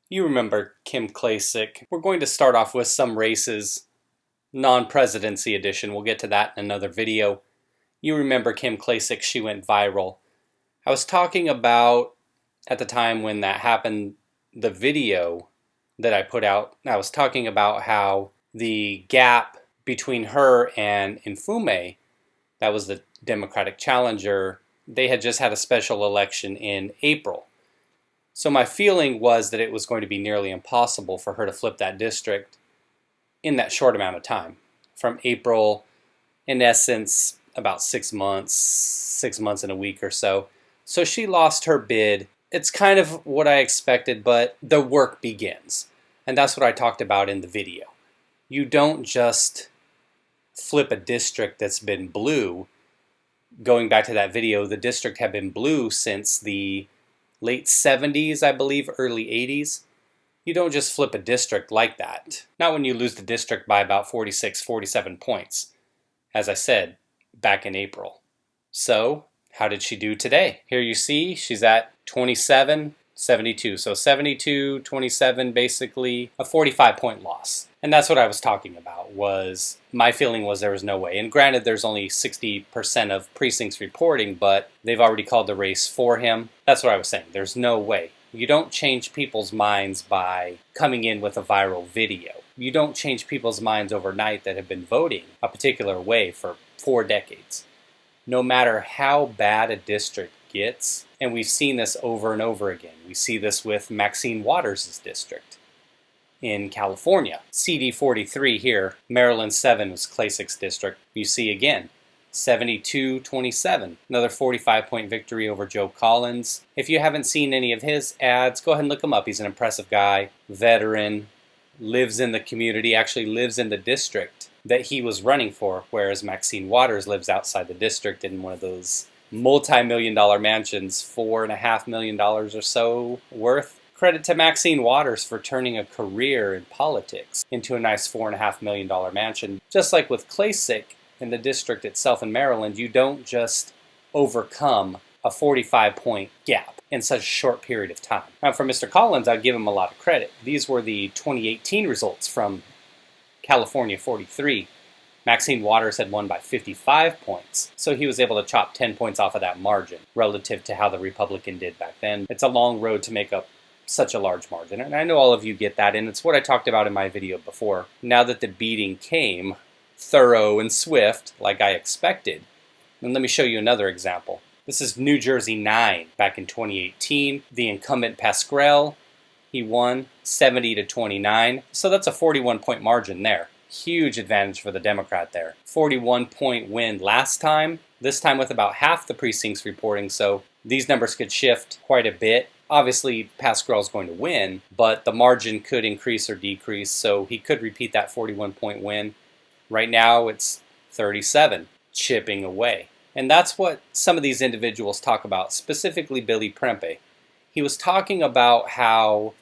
You remember Kim Klacik. We're going to start off with some races, non-presidency edition. We'll get to that in another video. You remember Kim Klacik, she went viral. I was talking about, at the time when that happened, the video that I put out, I was talking about how the gap between her and Mfume, that was the Democratic challenger, they had just had a special election in April. So my feeling was that it was going to be nearly impossible for her to flip that district in that short amount of time. From April, in essence, about 6 months and a week or so. So she lost her bid. It's kind of what I expected, but the work begins. And that's what I talked about in the video. You don't just flip a district that's been blue. Going back to that video, the district had been blue since the late 70s, I believe, early 80s. You don't just flip a district like that. Not when you lose the district by about 46, 47 points. As I said, back in April. So, how did she do today? Here you see she's at 27, 72. So 72, 27, basically a 45-point loss. And that's what I was talking about, was my feeling was there was no way. And granted, there's only 60% of precincts reporting, but they've already called the race for him. That's what I was saying. There's no way. You don't change people's minds by coming in with a viral video. You don't change people's minds overnight that have been voting a particular way for 4 decades. No matter how bad a district gets, and we've seen this over and over again. We see this with Maxine Waters' district in California. CD 43 here, Maryland 7 was Klacik's district. You see again, 72-27, another 45-point victory over Joe Collins. If you haven't seen any of his ads, go ahead and look him up. He's an impressive guy, veteran, lives in the community, actually lives in the district that he was running for, whereas Maxine Waters lives outside the district in one of those multi-million-dollar mansions, $4.5 million or so worth. Credit to Maxine Waters for turning a career in politics into a nice $4.5 million mansion. Just like with Klacik in the district itself in Maryland, you don't just overcome a 45-point gap in such a short period of time. Now, for Mr. Collins, I'd give him a lot of credit. These were the 2018 results from California 43. Maxine Waters had won by 55 points, so he was able to chop 10 points off of that margin relative to how the Republican did back then. It's a long road to make up such a large margin, and I know all of you get that, and it's what I talked about in my video before. Now that the beating came thorough and swift, like I expected, and let me show you another example. This is New Jersey 9 back in 2018. The incumbent Pascrell, he won 70-29, so that's a 41-point margin there. Huge advantage for the Democrat there. 41-point win last time, this time with about half the precincts reporting, so these numbers could shift quite a bit. Obviously, Pascrell's going to win, but the margin could increase or decrease, so he could repeat that 41-point win. Right now, it's 37, chipping away. And that's what some of these individuals talk about, specifically Billy Prempa. He was talking about how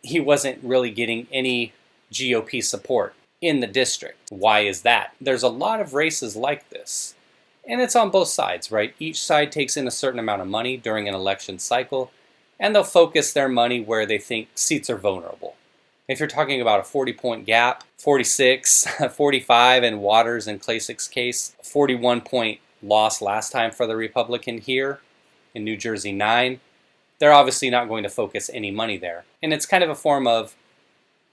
he wasn't really getting any GOP support in the district. Why is that? There's a lot of races like this. And it's on both sides, right? Each side takes in a certain amount of money during an election cycle, and they'll focus their money where they think seats are vulnerable. If you're talking about a 40-point gap, 46, 45 in Waters and Klacik's case, 41-point loss last time for the Republican here in New Jersey 9, they're obviously not going to focus any money there. And it's kind of a form of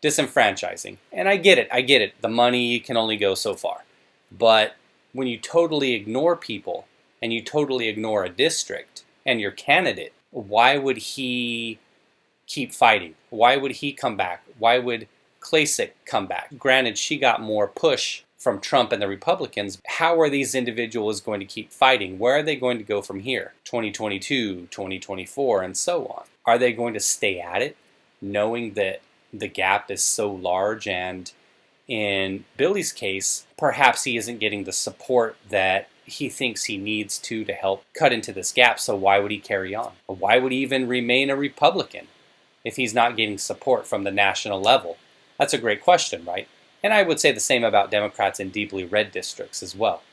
disenfranchising. And I get it. The money can only go so far. But when you totally ignore people and you totally ignore a district and your candidate, why would he keep fighting? Why would he come back? Why would Klacik come back? Granted, she got more push from Trump and the Republicans. How are these individuals going to keep fighting? Where are they going to go from here? 2022, 2024, and so on. Are they going to stay at it, knowing that the gap is so large? And in Billy's case, perhaps he isn't getting the support that he thinks he needs to help cut into this gap, so why would he carry on? Why would he even remain a Republican if he's not getting support from the national level? That's a great question, right? And I would say the same about Democrats in deeply red districts as well.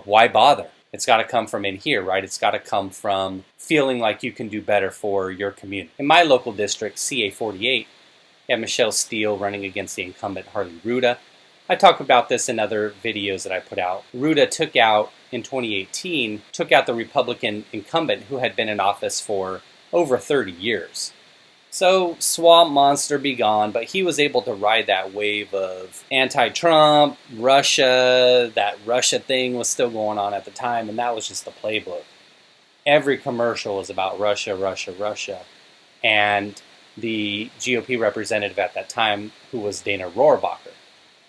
Why bother? It's got to come from in here, right? It's got to come from feeling like you can do better for your community. In my local district, CA48, you have Michelle Steele running against the incumbent Harley Ruda. I talk about this in other videos that I put out. Ruda took out, in 2018, took out the Republican incumbent who had been in office for over 30 years. So, swamp monster be gone, but he was able to ride that wave of anti-Trump, Russia. That Russia thing was still going on at the time, and that was just the playbook. Every commercial was about Russia, Russia, Russia. And the GOP representative at that time, who was Dana Rohrabacher.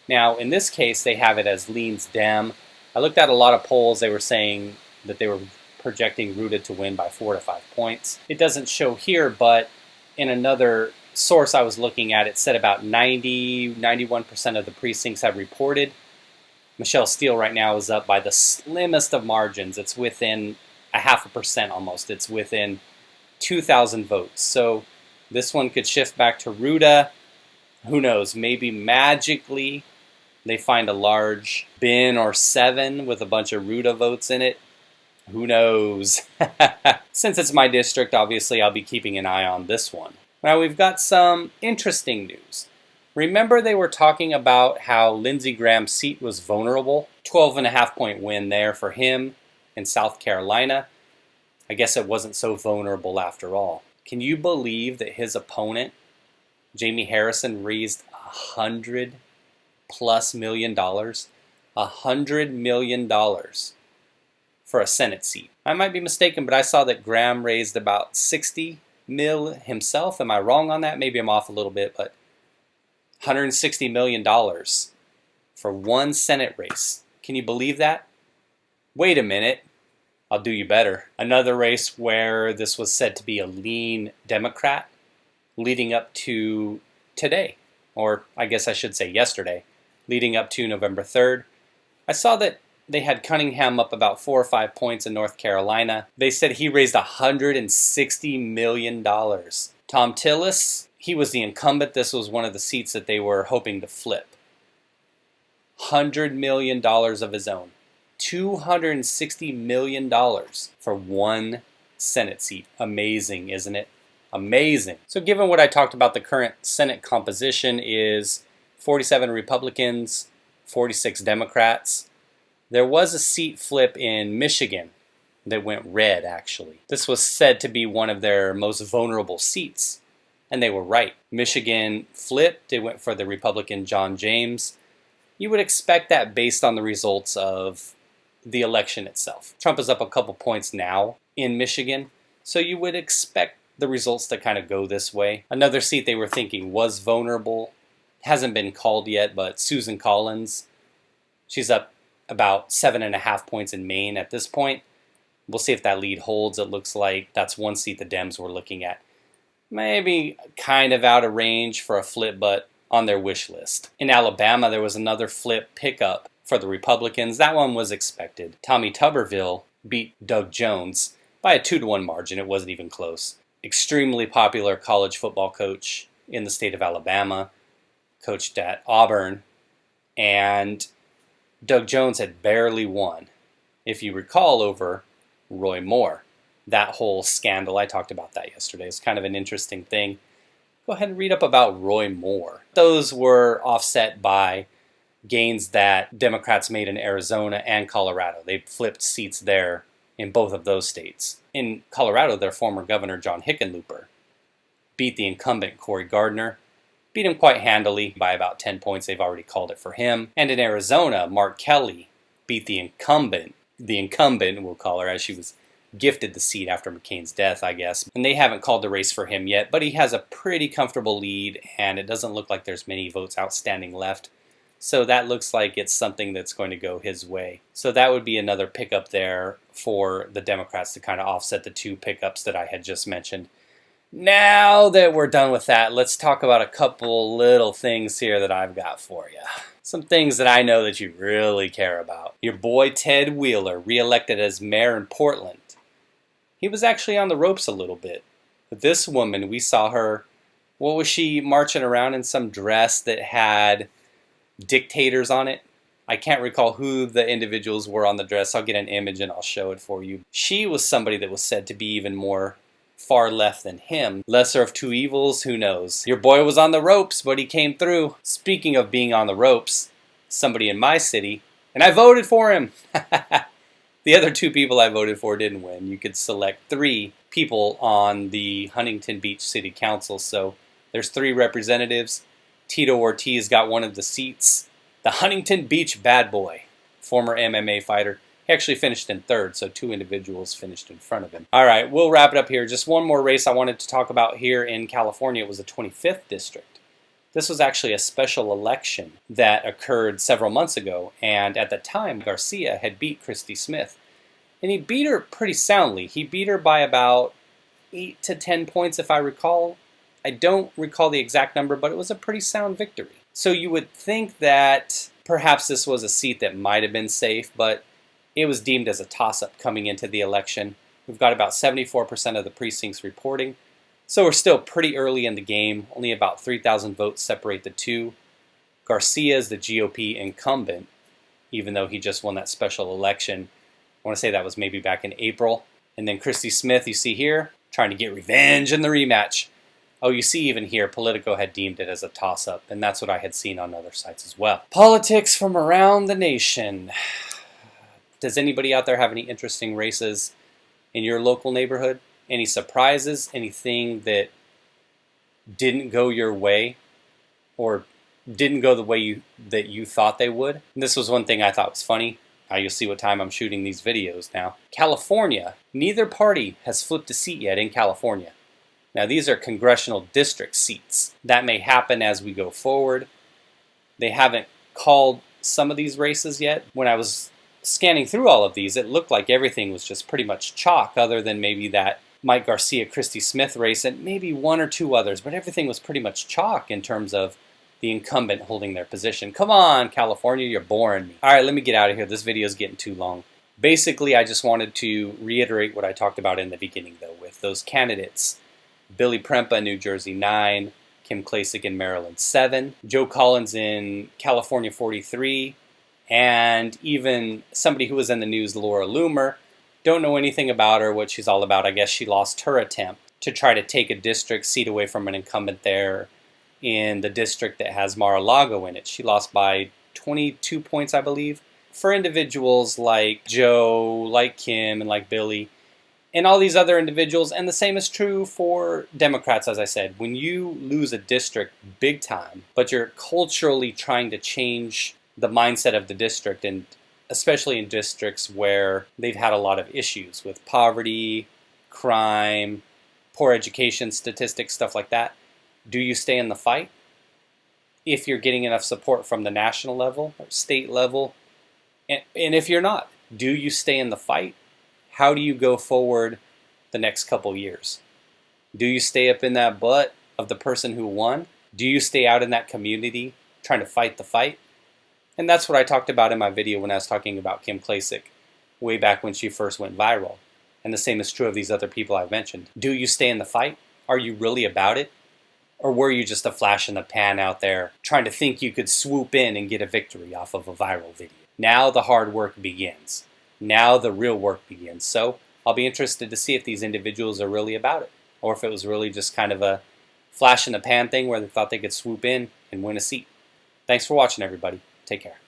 Now, in this case, they have it as leans Dem. I looked at a lot of polls. They were saying that they were projecting Ruda to win by 4 to 5 points. It doesn't show here, but in another source I was looking at, it said about 91% of the precincts have reported. Michelle Steele right now is up by the slimmest of margins. It's within 0.5% almost. It's within 2,000 votes. So this one could shift back to Ruda. Who knows? Maybe magically they find a large bin or 7 with a bunch of Ruda votes in it. Who knows? Since it's my district, obviously I'll be keeping an eye on this one. Now we've got some interesting news. Remember they were talking about how Lindsey Graham's seat was vulnerable? 12.5 point win there for him in South Carolina. I guess it wasn't so vulnerable after all. Can you believe that his opponent, Jamie Harrison, raised $100+ million? $100 million for a Senate seat. I might be mistaken, but I saw that Graham raised about 60 mil himself. Am I wrong on that? Maybe I'm off a little bit, but $160 million for one Senate race. Can you believe that? Wait a minute. I'll do you better. Another race where this was said to be a lean Democrat leading up to today, or I guess I should say yesterday, leading up to November 3rd. I saw that they had Cunningham up about 4 or 5 points in North Carolina. They said he raised $160 million. Tom Tillis, he was the incumbent. This was one of the seats that they were hoping to flip. $100 million of his own. $260 million for one Senate seat. Amazing, isn't it? Amazing. So given what I talked about, the current Senate composition is 47 Republicans, 46 Democrats. There was a seat flip in Michigan that went red, actually. This was said to be one of their most vulnerable seats, and they were right. Michigan flipped. It went for the Republican John James. You would expect that based on the results of the election itself. Trump is up a couple points now in Michigan, so you would expect the results to kind of go this way. Another seat they were thinking was vulnerable. Hasn't been called yet, but Susan Collins, she's up about 7.5 points in Maine at this point. We'll see if that lead holds. It looks like that's one seat the Dems were looking at. Maybe kind of out of range for a flip, but on their wish list. In Alabama, there was another flip pickup for the Republicans. That one was expected. Tommy Tuberville beat Doug Jones by a 2-to-1 margin. It wasn't even close. Extremely popular college football coach in the state of Alabama, coached at Auburn, and Doug Jones had barely won, if you recall, over Roy Moore. That whole scandal, I talked about that yesterday. It's kind of an interesting thing. Go ahead and read up about Roy Moore. Those were offset by gains that Democrats made in Arizona and Colorado. They flipped seats there in both of those states. In Colorado, their former governor, John Hickenlooper, beat the incumbent, Cory Gardner. Beat him quite handily by about 10 points. They've already called it for him. And in Arizona, Mark Kelly beat the incumbent, we'll call her, as she was gifted the seat after McCain's death, I guess. And they haven't called the race for him yet, but he has a pretty comfortable lead, and it doesn't look like there's many votes outstanding left. So that looks like it's something that's going to go his way. So that would be another pickup there for the Democrats to kind of offset the 2 pickups that I had just mentioned. Now that we're done with that, let's talk about a couple little things here that I've got for you. Some things that I know that you really care about. Your boy Ted Wheeler, reelected as mayor in Portland. He was actually on the ropes a little bit. But this woman, we saw her, what was she marching around in some dress that had dictators on it? I can't recall who the individuals were on the dress. I'll get an image and I'll show it for you. She was somebody that was said to be even more far left than him. Lesser of two evils, who knows? Your boy was on the ropes, but he came through. Speaking of being on the ropes, somebody in my city, and I voted for him. The other two people I voted for didn't win. You could select 3 people on the Huntington Beach City Council. So there's 3 representatives. Tito Ortiz got one of the seats. The Huntington Beach bad boy, former MMA fighter. He actually finished in 3rd, so 2 individuals finished in front of him. All right, we'll wrap it up here. Just one more race I wanted to talk about here in California. It was the 25th district. This was actually a special election that occurred several months ago, and at the time, Garcia had beat Christy Smith. And he beat her pretty soundly. He beat her by about 8 to 10 points, if I recall. I don't recall the exact number, but it was a pretty sound victory. So you would think that perhaps this was a seat that might have been safe, but it was deemed as a toss-up coming into the election. We've got about 74% of the precincts reporting. So we're still pretty early in the game. Only about 3,000 votes separate the two. Garcia is the GOP incumbent, even though he just won that special election. I want to say that was maybe back in April. And then Christy Smith, you see here, trying to get revenge in the rematch. Oh, you see even here, Politico had deemed it as a toss-up, and that's what I had seen on other sites as well. Politics from around the nation. Does anybody out there have any interesting races in your local neighborhood? Any surprises? Anything that didn't go your way or didn't go the way that you thought they would? And this was one thing I thought was funny. You'll see what time I'm shooting these videos now. California, neither party has flipped a seat yet in California. Now these are congressional district seats. That may happen as we go forward. They haven't called some of these races yet. When I was scanning through all of these, it looked like everything was just pretty much chalk, other than maybe that Mike Garcia, Christy Smith race, and maybe 1 or 2 others, but everything was pretty much chalk in terms of the incumbent holding their position. Come on, California, you're boring me. All right, let me get out of here. This video is getting too long. Basically, I just wanted to reiterate what I talked about in the beginning, though, with those candidates. Billy Prempa, New Jersey, 9. Kim Klacik in Maryland, 7. Joe Collins in California, 43. And even somebody who was in the news, Laura Loomer. Don't know anything about her, what she's all about. I guess she lost her attempt to try to take a district seat away from an incumbent there in the district that has Mar-a-Lago in it. She lost by 22 points, I believe. For individuals like Joe, like Kim, and like Billy, and all these other individuals, and the same is true for Democrats, as I said. When you lose a district big time, but you're culturally trying to change the mindset of the district, and especially in districts where they've had a lot of issues with poverty, crime, poor education statistics, stuff like that, do you stay in the fight? If you're getting enough support from the national level or state level, and if you're not, do you stay in the fight? How do you go forward the next couple years? Do you stay up in that butt of the person who won? Do you stay out in that community trying to fight the fight? And that's what I talked about in my video when I was talking about Kim Klacik way back when she first went viral. And the same is true of these other people I've mentioned. Do you stay in the fight? Are you really about it? Or were you just a flash in the pan out there trying to think you could swoop in and get a victory off of a viral video? Now the hard work begins. Now the real work begins. So I'll be interested to see if these individuals are really about it, or if it was really just kind of a flash in the pan thing where they thought they could swoop in and win a seat. Thanks for watching, everybody. Take care.